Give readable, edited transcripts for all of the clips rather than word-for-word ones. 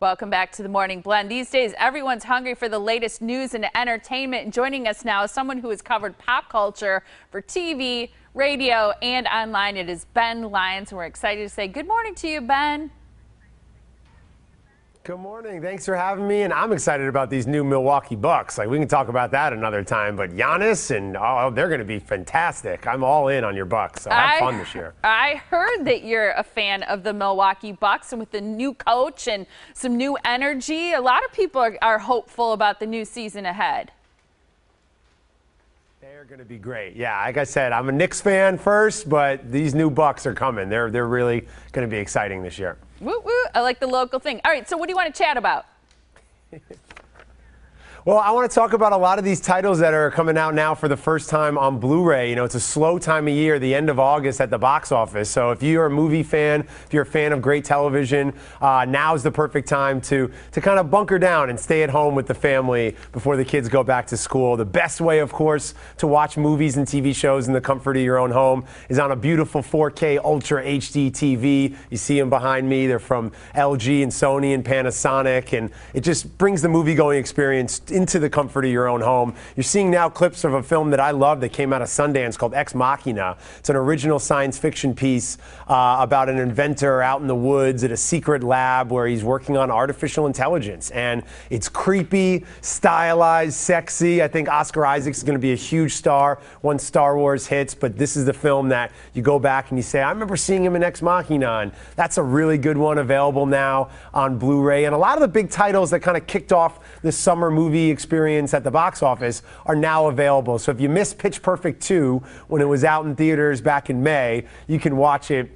Welcome back to the Morning Blend. These days, everyone's hungry for the latest news and entertainment. Joining us now is someone who has covered pop culture for TV, radio, and online. It is Ben Lyons. We're excited to say good morning to you, Ben. Good morning. Thanks for having me. And I'm excited about these new Milwaukee Bucks. We can talk about that another time. But Giannis and they're going to be fantastic. I'm all in on your Bucks. So have fun this year. I heard that you're a fan of the Milwaukee Bucks, and with the new coach and some new energy, a lot of people are hopeful about the new season ahead. They're going to be great. Yeah, like I said, I'm a Knicks fan first, but these new Bucks are coming. They're really going to be exciting this year. Woo woo! I like the local thing. All right, so what do you want to chat about? Well, I want to talk about a lot of these titles that are coming out now for the first time on Blu-ray. You know, it's a slow time of year, the end of August at the box office. So if you're a movie fan, if you're a fan of great television, now's the perfect time to kind of bunker down and stay at home with the family before the kids go back to school. The best way, of course, to watch movies and TV shows in the comfort of your own home is on a beautiful 4K Ultra HD TV. You see them behind me. They're from LG and Sony and Panasonic, and it just brings the movie-going experience into the comfort of your own home. You're seeing now clips of a film that I love that came out of Sundance called Ex Machina. It's an original science fiction piece about an inventor out in the woods at a secret lab where he's working on artificial intelligence. And it's creepy, stylized, sexy. I think Oscar Isaac is going to be a huge star once Star Wars hits, but this is the film that you go back and you say, I remember seeing him in Ex Machina, and that's a really good one, available now on Blu-ray. And a lot of the big titles that kind of kicked off this summer movie experience at the box office are now available. So if you missed Pitch Perfect 2 when it was out in theaters back in May, you can watch it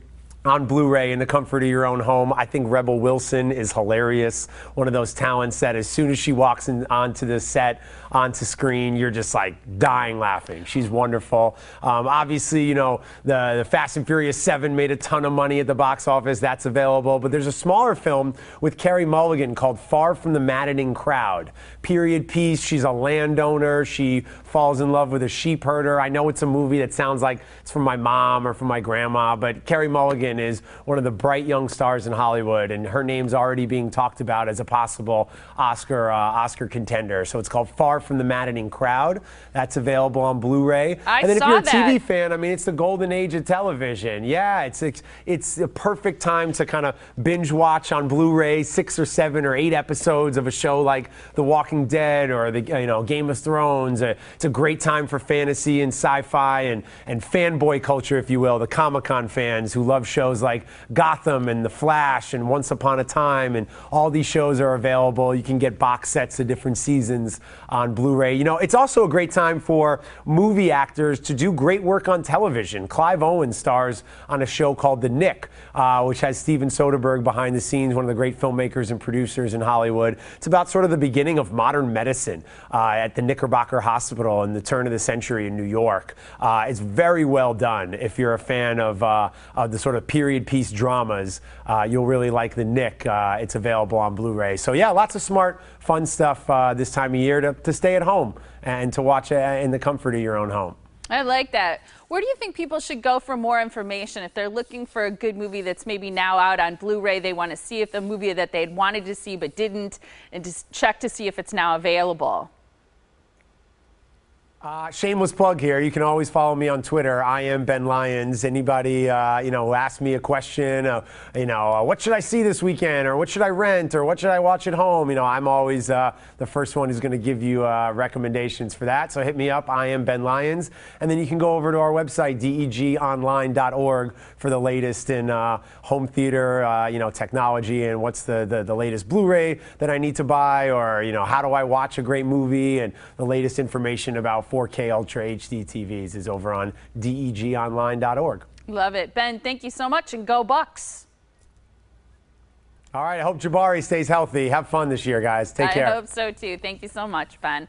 on Blu-ray in the comfort of your own home. I think Rebel Wilson is hilarious. One of those talents that as soon as she walks onto the set, onto screen, you're just like dying laughing. She's wonderful. Obviously, you know, the Fast and Furious 7 made a ton of money at the box office. That's available. But there's a smaller film with Carey Mulligan called Far from the Maddening Crowd. Period piece. She's a landowner. She falls in love with a sheep herder. I know it's a movie that sounds like it's from my mom or from my grandma, but Carey Mulligan is one of the bright young stars in Hollywood, and her name's already being talked about as a possible Oscar contender. So it's called Far from the Maddening Crowd. That's available on Blu-ray. And then if you're a TV that. fan, I mean, it's the golden age of television. Yeah, it's a perfect time to kind of binge watch on Blu-ray 6 or 7 or 8 episodes of a show like The Walking Dead or the Game of Thrones. It's a great time for fantasy and sci-fi and fanboy culture, if you will, the Comic-Con fans who love shows like Gotham and The Flash and Once Upon a Time, and all these shows are available. You can get box sets of different seasons on Blu-ray. You know, it's also a great time for movie actors to do great work on television. Clive Owen stars on a show called The Knick, which has Steven Soderbergh behind the scenes, one of the great filmmakers and producers in Hollywood. It's about sort of the beginning of modern medicine at the Knickerbocker Hospital in the turn of the century in New York. It's very well done. If you're a fan of the sort of period piece dramas, you'll really like The Knick. It's available on Blu-ray. So yeah, lots of smart, fun stuff this time of year to stay at home and to watch in the comfort of your own home. I like that. Where do you think people should go for more information if they're looking for a good movie that's maybe now out on Blu-ray? They want to see if the movie that they'd wanted to see but didn't, and just check to see if it's now available. Shameless plug here. You can always follow me on Twitter. I am Ben Lyons. Anybody, ask me a question, what should I see this weekend, or what should I rent, or what should I watch at home? I'm always the first one who's going to give you recommendations for that. So hit me up. I am Ben Lyons. And then you can go over to our website, degonline.org, for the latest in home theater, technology, and what's the latest Blu-ray that I need to buy, or, how do I watch a great movie, and the latest information about 4K Ultra HD TVs is over on degonline.org. Love it. Ben, thank you so much, and go Bucks. All right, I hope Jabari stays healthy. Have fun this year, guys. Take care. I hope so, too. Thank you so much, Ben.